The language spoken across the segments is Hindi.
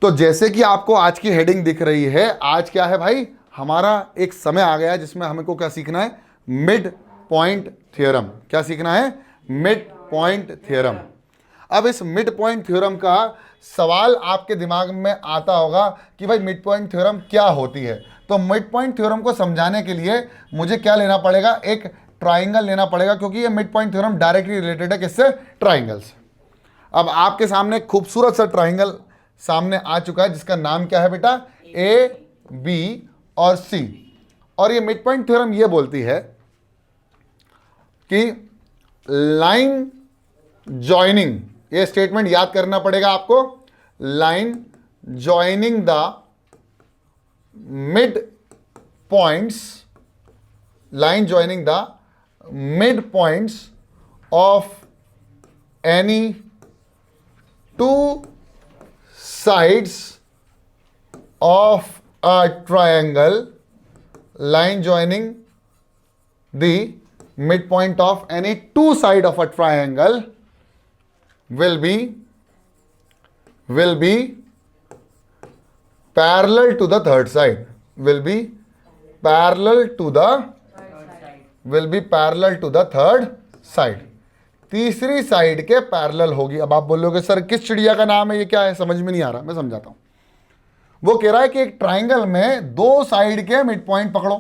तो जैसे कि आपको आज की हेडिंग दिख रही है, आज क्या है भाई, हमारा एक समय आ गया है जिसमें हमको क्या सीखना है, मिड पॉइंट थ्योरम। क्या सीखना है, मिड पॉइंट थ्योरम। अब इस मिड पॉइंट थ्योरम का सवाल आपके दिमाग में आता होगा कि भाई मिड पॉइंट थ्योरम क्या होती है। तो मिड पॉइंट थ्योरम को समझाने के लिए मुझे क्या लेना पड़ेगा, एक ट्राइंगल लेना पड़ेगा, क्योंकि ये mid point theorem directly related है किससे, ट्राइंगल से। अब आपके सामने खूबसूरत सा ट्राइंगल सामने आ चुका है जिसका नाम क्या है बेटा, ए बी और सी। और ये मिड पॉइंट थ्योरम ये बोलती है कि लाइन जॉइनिंग, ये स्टेटमेंट याद करना पड़ेगा आपको, line joining the mid points, line joining the mid points of any to sides of a triangle, line joining the midpoint of any two side of a triangle will be parallel to the third side, will be parallel to the third side, तीसरी साइड के पैरेलल होगी। अब आप बोलोगे सर किस चिड़िया का नाम है, ये क्या है, समझ में नहीं आ रहा, मैं समझाता हूं। वो कह रहा है कि एक ट्राइंगल में दो साइड के मिड पॉइंट पकड़ो,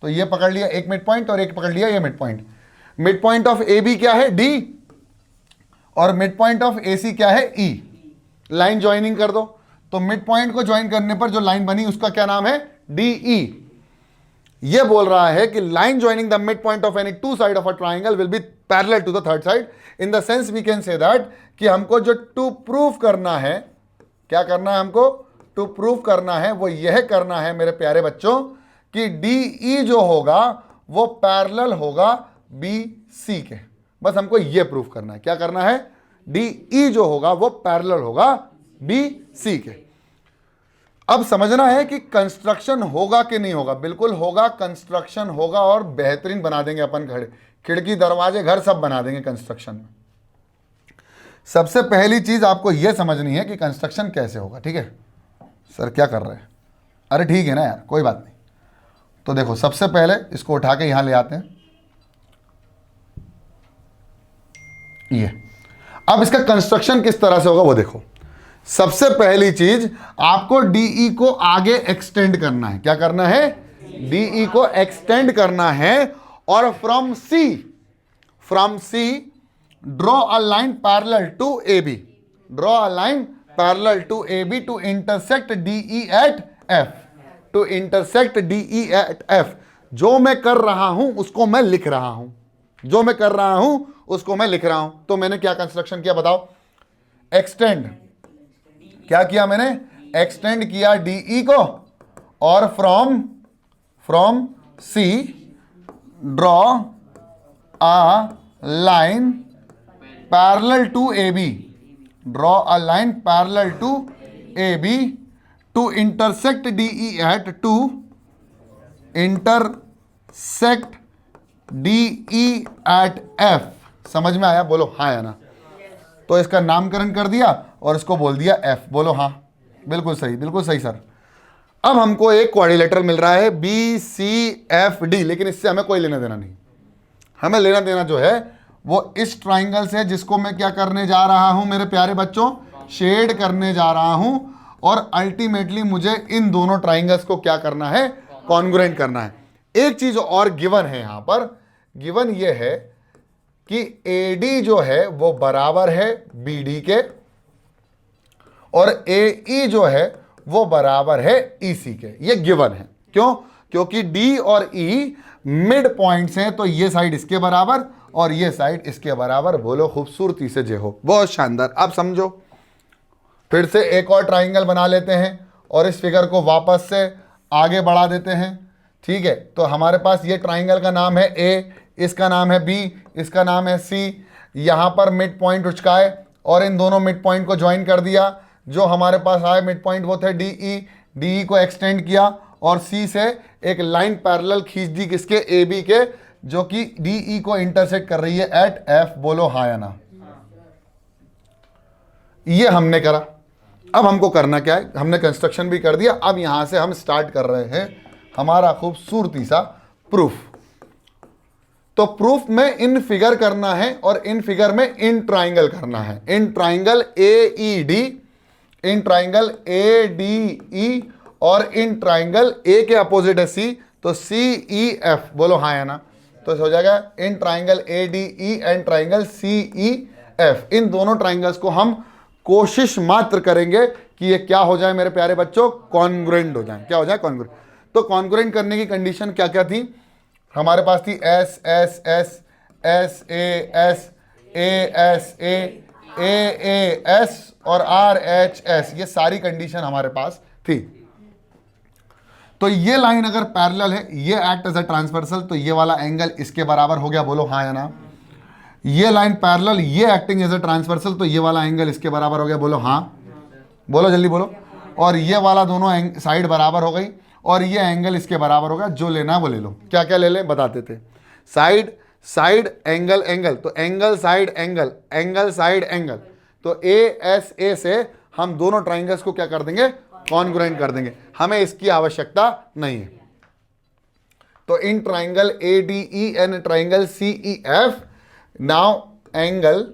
तो ये पकड़ लिया एक मिड पॉइंट और एक पकड़ लिया ये mid point. Mid point of A B क्या है, डी, और mid point of A C क्या है, ई। लाइन ज्वाइनिंग कर दो, तो मिड पॉइंट को ज्वाइन करने पर जो लाइन बनी उसका क्या नाम है, डी ई। ये बोल रहा है कि line joining the mid point of any two side of a triangle will be parallel to the third side. In the sense we can say that कि हमको जो टू प्रूव करना है, क्या करना है, हमको टू प्रूव करना है, वो यह करना है मेरे प्यारे बच्चों कि डी ई जो होगा वो पैरेलल होगा बी सी के। बस हमको ये प्रूव करना है, क्या करना है, डी ई जो होगा वो पैरेलल होगा बी सी के। अब समझना है कि कंस्ट्रक्शन होगा कि नहीं होगा, बिल्कुल होगा, कंस्ट्रक्शन होगा और बेहतरीन बना देंगे अपन घर, खिड़की दरवाजे घर सब बना देंगे कंस्ट्रक्शन में। सबसे पहली चीज आपको यह समझनी है कि कंस्ट्रक्शन कैसे होगा, ठीक है। सर क्या कर रहे हैं, अरे ठीक है ना यार, कोई बात नहीं। तो देखो सबसे पहले इसको उठा के यहां ले आते हैं, ये। अब इसका कंस्ट्रक्शन किस तरह से होगा वो देखो। सबसे पहली चीज आपको डीई को आगे एक्सटेंड करना है, क्या करना है, डीई को एक्सटेंड करना है, और from C draw a line parallel to A B, draw a line parallel to A B to intersect DE at F, to intersect DE at F. जो मैं कर रहा हूं उसको मैं लिख रहा हूं, जो मैं कर रहा हूं उसको मैं लिख रहा हूं। तो मैंने क्या कंस्ट्रक्शन किया बताओ, एक्सटेंड, क्या किया मैंने, एक्सटेंड किया डीई को, और from C draw a line parallel to A B, draw a line parallel to A B to intersect DE at, to intersect DE at F. समझ में आया, बोलो हाँ या ना। तो इसका नामकरण कर दिया और इसको बोल दिया एफ, बोलो हाँ, बिल्कुल सही, बिल्कुल सही सर। अब हमको एक क्वाड्रिलेटरल मिल रहा है बी सी एफ डी, लेकिन इससे हमें कोई लेना देना नहीं। हमें लेना देना जो है वो इस ट्राइंगल से, जिसको मैं क्या करने जा रहा हूं मेरे प्यारे बच्चों, शेड करने जा रहा हूं, और अल्टीमेटली मुझे इन दोनों ट्राइंगल्स को क्या करना है, कॉन्ग्रुएंट करना है। एक चीज और गिवन है यहां पर, गिवन ये है कि AD जो है वो बराबर है BD के, और AE जो है वो बराबर है EC के। ये गिवन है, क्यों, क्योंकि D और E मिड पॉइंट्स हैं, तो ये साइड इसके बराबर और ये साइड इसके बराबर। बोलो खूबसूरती से जय हो, बहुत शानदार। अब समझो, फिर से एक और ट्राइंगल बना लेते हैं और इस फिगर को वापस से आगे बढ़ा देते हैं, ठीक है। तो हमारे पास ये ट्राइंगल का नाम है A, इसका नाम है B, इसका नाम है C। यहाँ पर मिड पॉइंट उचकाए और इन दोनों मिड पॉइंट को ज्वाइन कर दिया। जो हमारे पास आए मिड पॉइंट वो थे DE को एक्सटेंड किया और C से एक लाइन पैरेलल खींच दी किसके, AB के, जो कि DE को इंटरसेक्ट कर रही है एट F। बोलो हाँ या ना। ये हमने करा। अब हमको करना क्या है, हमने कंस्ट्रक्शन भी कर दिया, अब यहां से हम स्टार्ट कर रहे हैं हमारा खूबसूरती सा प्रूफ। तो प्रूफ में इन फिगर करना है और इन फिगर में इन ट्राइंगल करना है। In triangle AED, in triangle ADE और इन ट्राइंगल A के अपोजिट है C, तो CEF। बोलो हाँ या ना। तो हो जाएगा इन triangle ADE and triangle CEF। इन दोनों ट्राइंगल्स को हम कोशिश मात्र करेंगे कि ये क्या हो जाए मेरे प्यारे बच्चों, कॉन्ग्रुएंट हो जाए। क्या हो जाए, कॉन्ग्रुएंट। तो कॉन्ग्रुएंट करने की कंडीशन क्या क्या थी हमारे पास थी? S S S S A S A S A A A S और R H S, ये सारी कंडीशन हमारे पास थी। तो ये लाइन अगर पैरेलल है, ये एक्ट एज अ ट्रांसवर्सल, तो ये वाला एंगल इसके बराबर हो गया। बोलो हाँ या ना। ये लाइन पैरेलल, ये एक्टिंग एज अ ट्रांसवर्सल, तो ये वाला एंगल इसके बराबर हो गया। बोलो हाँ, बोलो जल्दी बोलो। और ये वाला दोनों साइड बराबर हो गई और ये एंगल इसके बराबर होगा। जो लेना है वो ले लो। क्या क्या ले ले बताते थे? साइड साइड एंगल एंगल, तो angle side angle, angle side angle. तो ASA से हम दोनों ट्राइंगल्स को क्या कर देंगे, कॉन्ग्रुएंट कर देंगे। हमें इसकी आवश्यकता नहीं है। तो in triangle ADE and triangle CEF, now angle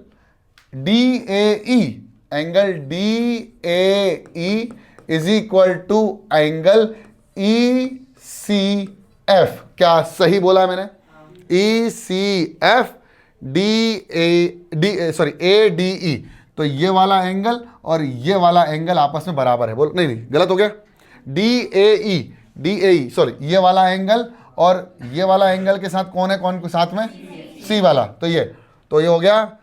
DAE, angle DAE is equal to angle ECF। क्या सही बोला मैंने? ECF ADE। तो ये वाला एंगल और ये वाला एंगल आपस में बराबर है। बोल नहीं नहीं, गलत हो गया। DAE सॉरी, ये वाला एंगल और ये वाला एंगल के साथ कौन है, कौन के साथ में? C वाला। तो ये हो गया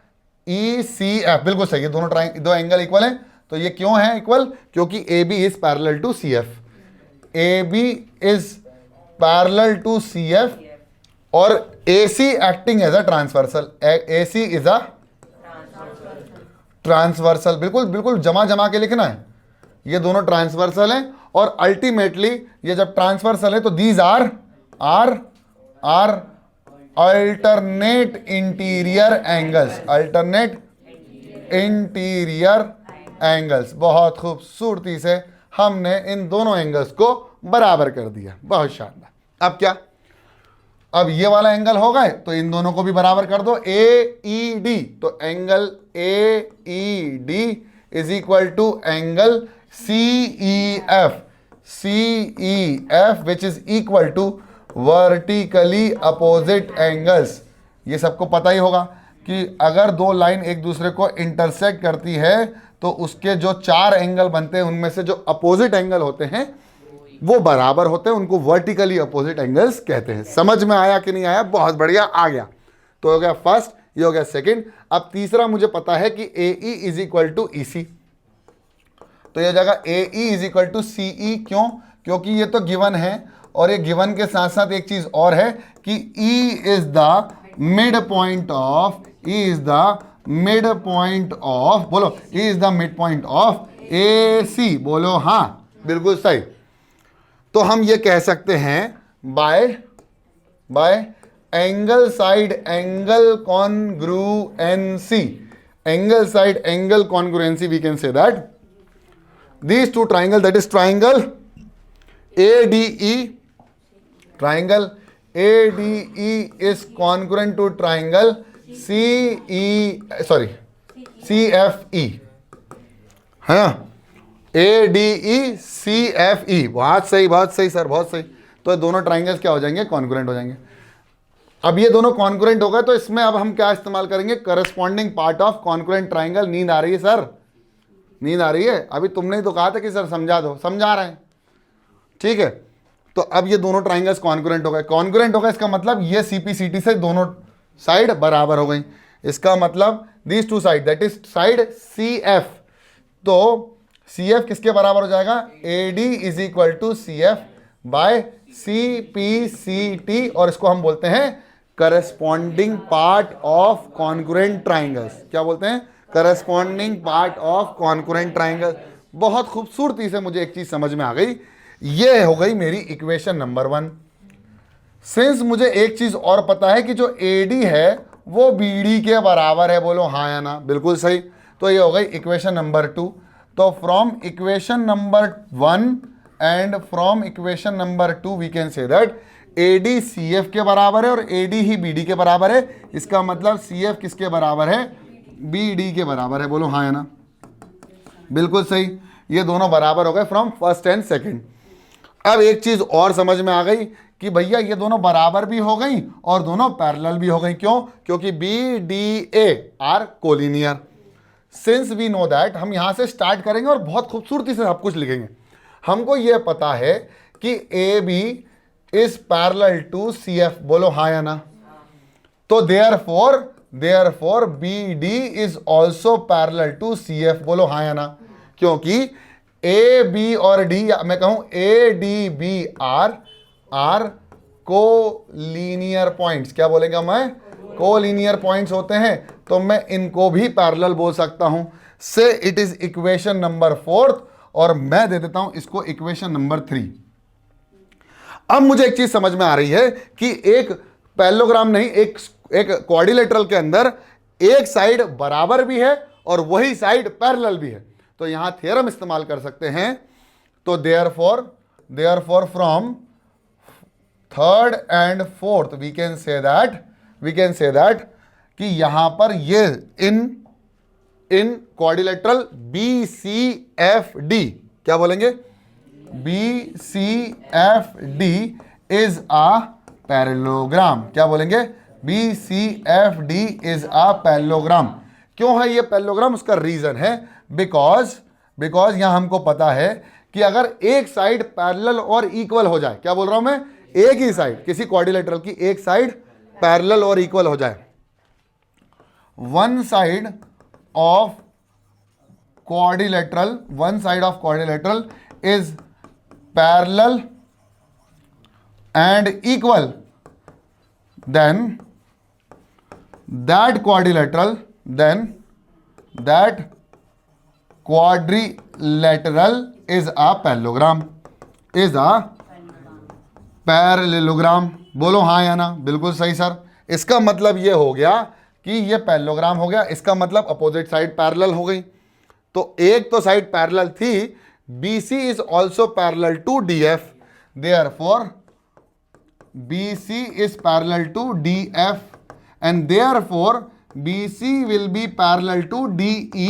ECF। बिल्कुल सही है, दो एंगल इक्वल है। तो ये क्यों है इक्वल? क्योंकि AB is parallel to CF। AB is parallel to CF और AC acting as a transversal. AC is a transversal. बिल्कुल बिल्कुल जमा जमा के लिखना है। ये दोनों ट्रांसवर्सल हैं और अल्टीमेटली ये जब ट्रांसवर्सल है तो these are alternate interior angles. Alternate interior angles. बहुत खूबसूरती से हमने इन दोनों एंगल्स को बराबर कर दिया। बहुत शानदार। अब क्या, अब ये वाला एंगल हो गए तो इन दोनों को भी बराबर कर दो। AED, तो angle AED is equal to angle CEF which is equal to vertically opposite angles. ये सबको पता ही होगा कि अगर दो लाइन एक दूसरे को इंटरसेक्ट करती है तो उसके जो 4 एंगल बनते हैं उनमें से जो अपोजिट एंगल होते हैं वो बराबर होते हैं। उनको वर्टिकली अपोजिट एंगल्स कहते हैं। समझ में आया कि नहीं आया? बहुत बढ़िया, आ गया। तो हो गया फर्स्ट, ये हो गया सेकंड। अब तीसरा मुझे पता है कि AE is equal to EC, तो ये हो जाएगा AE is equal to CE। क्यों? क्योंकि ये तो गिवन है और ये गिवन के साथ साथ एक चीज और है कि E is the mid point of, E is the mid point of, बोलो E is the mid point of AC। बोलो हाँ, बिल्कुल सही। तो हम ये कह सकते हैं by angle side angle congruency, angle side angle congruency, we can say that these two triangle, that is triangle ADE, triangle ADE is congruent to triangle CFE है ना। ADE CFE, बहुत सही सर, बहुत सही। तो ये दोनों ट्राइंगल्स क्या हो जाएंगे, कॉन्ग्रुएंट हो जाएंगे। अब ये दोनों कॉन्ग्रुएंट हो गए तो इसमें अब हम क्या इस्तेमाल करेंगे, corresponding part of congruent triangle. नींद आ रही है सर? नींद आ रही है? अभी तुमने ही तो कहा था कि सर समझा दो, समझा रहे हैं, ठीक है। तो अब ये दोनों ट्राइंगल्स कॉन्ग्रुएंट हो गए। कॉन्ग्रुएंट हो गए इसका मतलब ये CPCT से दोनों साइड बराबर हो गई। इसका मतलब this two side, that is side CF। तो CF किसके बराबर हो जाएगा? AD is equal to CF by CPCT, और इसको हम बोलते हैं corresponding part of congruent triangles. क्या बोलते हैं? Corresponding part of congruent triangle. बहुत खूबसूरती से मुझे एक चीज समझ में आ गई। ये हो गई मेरी इक्वेशन नंबर 1। सिंस मुझे एक चीज और पता है कि जो AD है वो BD के बराबर है। बोलो हाँ या ना? बिल्कुल सही। तो ये हो गई इक्वेशन नंबर 2। तो from equation number 1 and from equation number 2 we can say that AD CF के बराबर है और AD ही BD के बराबर है। इसका मतलब CF किसके बराबर है? BD के बराबर है। बोलो हाँ या ना? बिल्कुल सही, ये दोनों बराबर हो गए फ्रॉम फर्स्ट एंड सेकंड। अब एक चीज और समझ में आ गई कि भैया ये दोनों बराबर भी हो गई और दोनों पैरेलल भी हो गई। क्यों? क्योंकि BDA are collinear. Since we know that, हम यहां से स्टार्ट करेंगे और बहुत खूबसूरती से सब कुछ लिखेंगे। हमको यह पता है कि AB is parallel to CF। बोलो हाँ या ना? तो therefore BD is also parallel to CF। बोलो हाँ या ना? क्योंकि AB और D, मैं कहूं ADB आर कोलिनियर पॉइंट्स। क्या बोलेगा मैं? कोलिनियर पॉइंट्स होते हैं, तो मैं इनको भी पैरेलल बोल सकता हूं। से इट इज इक्वेशन नंबर 4 और मैं दे देता हूं इसको इक्वेशन नंबर 3। अब मुझे एक चीज समझ में आ रही है कि एक पैरेललोग्राम नहीं, एक क्वाड्रिलेटरल के अंदर एक साइड बराबर भी है और वही साइड पैरेलल भी है। तो यहां थ्योरम इस्तेमाल कर सकते हैं। तो therefore from third and fourth we can say that कि यहां पर ये इन क्वाड्रिलेटरल BCFD, क्या बोलेंगे? BCFD is a parallelogram. क्या बोलेंगे? BCFD is a parallelogram. क्यों है ये पैरेललोग्राम? उसका रीजन है बिकॉज यहां हमको पता है कि अगर एक साइड पैरेलल और इक्वल हो जाए, क्या बोल रहा हूं मैं? एक ही साइड किसी क्वाड्रिलेटरल की एक साइड पैरेलल और इक्वल हो जाए, one side of quadrilateral is parallel and equal, then that quadrilateral is a parallelogram. बोलो हाँ या ना? बिल्कुल सही सर। इसका मतलब ये हो गया कि ये पैरेललोग्राम हो गया, इसका मतलब अपोजिट साइड पैरेलल हो गई। तो एक तो साइड पैरेलल थी, BC is also parallel to DF, therefore BC is parallel to DF and therefore BC will be parallel to DE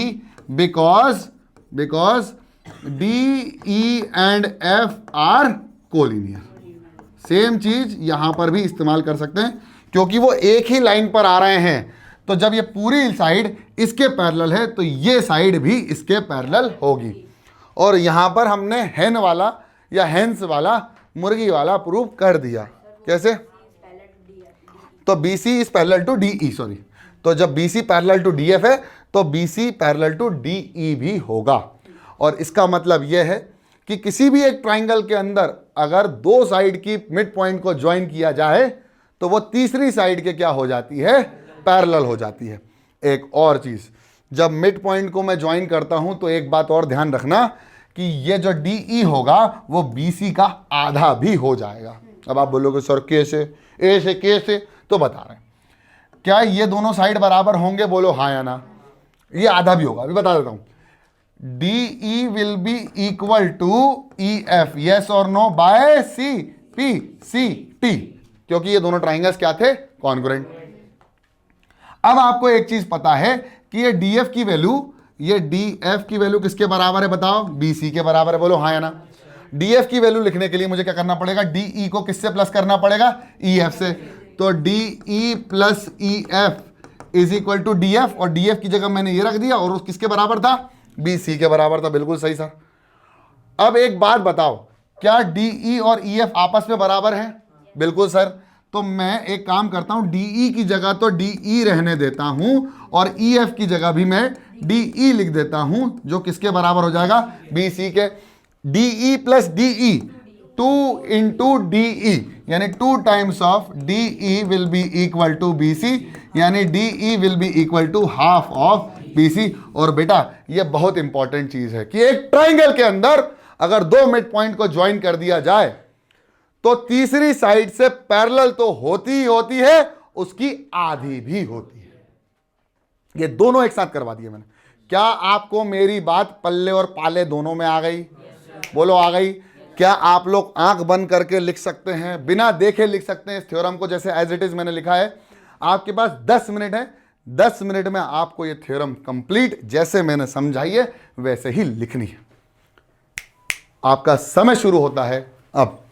because DE and F are collinear। Same चीज यहां पर भी इस्तेमाल कर सकते हैं क्योंकि वो एक ही लाइन पर आ रहे हैं। तो जब ये पूरी साइड इसके पैरेलल है तो ये साइड भी इसके पैरेलल होगी। और यहां पर हमने हेन वाला या हेंस वाला, मुर्गी वाला प्रूव कर दिया। कैसे? तो BC is parallel to DE, sorry. तो जब BC पैरेलल टू DF है तो BC पैरेलल टू DE भी होगा। और इसका मतलब यह है कि किसी भी एक ट्राइंगल के अंदर अगर दो साइड की मिड पॉइंट को ज्वाइन किया जाए तो वो तीसरी साइड के क्या हो जाती है? पैरेलल हो जाती है। एक और चीज, जब मिड पॉइंट को मैं ज्वाइन करता हूं तो एक बात और ध्यान रखना कि ये जो DE होगा वो BC का आधा भी हो जाएगा। अब आप बोलोगे सर कैसे? कैसे? तो बता रहे हैं। क्या ये दोनों साइड बराबर होंगे? बोलो हाँ या ना? ये आधा भी होगा, अभी बता देता हूं। DE will be equal to EF, yes और नो, बाय CT, क्योंकि ये दोनों ट्राइंगल्स क्या थे? कॉन्ग्रुएंट। अब आपको एक चीज पता है कि ये DF की वैल्यू, ये DF की वैल्यू किसके बराबर है? बताओ। BC के बराबर है। बोलो हाँ या ना? DF की वैल्यू लिखने के लिए मुझे क्या करना पड़ेगा? DE को किससे प्लस करना पड़ेगा? EF से। तो DE plus EF is equal to DF, और DF की जगह मैंने ये रख दिया और उस किसके बराबर था? BC के बराबर था। बिल्कुल सही सर। अब एक बात बताओ, क्या DE और EF आपस में बराबर हैं? बिल्कुल सर। तो मैं एक काम करता हूं, DE की जगह तो DE रहने देता हूं और EF की जगह भी मैं DE लिख देता हूं, जो किसके बराबर हो जाएगा? BC के। DE plus DE, 2 into DE, यानी 2 times of DE will be equal to BC, यानी DE will be equal to half of BC। और बेटा ये बहुत इंपॉर्टेंट चीज है कि एक ट्राइंगल के अंदर अगर दो मिड पॉइंट को ज्वाइन कर दिया जाए तो तीसरी साइड से पैरेलल तो होती ही होती है, उसकी आधी भी होती है। ये दोनों एक साथ करवा दिए मैंने। क्या आपको मेरी बात पल्ले और पाले दोनों में आ गई? बोलो आ गई। क्या आप लोग आंख बंद करके लिख सकते हैं, बिना देखे लिख सकते हैं इस थ्योरम को जैसे एज इट इज मैंने लिखा है? आपके पास 10 मिनट है, 10 मिनट में आपको ये थ्योरम कंप्लीट जैसे मैंने समझाई है वैसे ही लिखनी है। आपका समय शुरू होता है अब।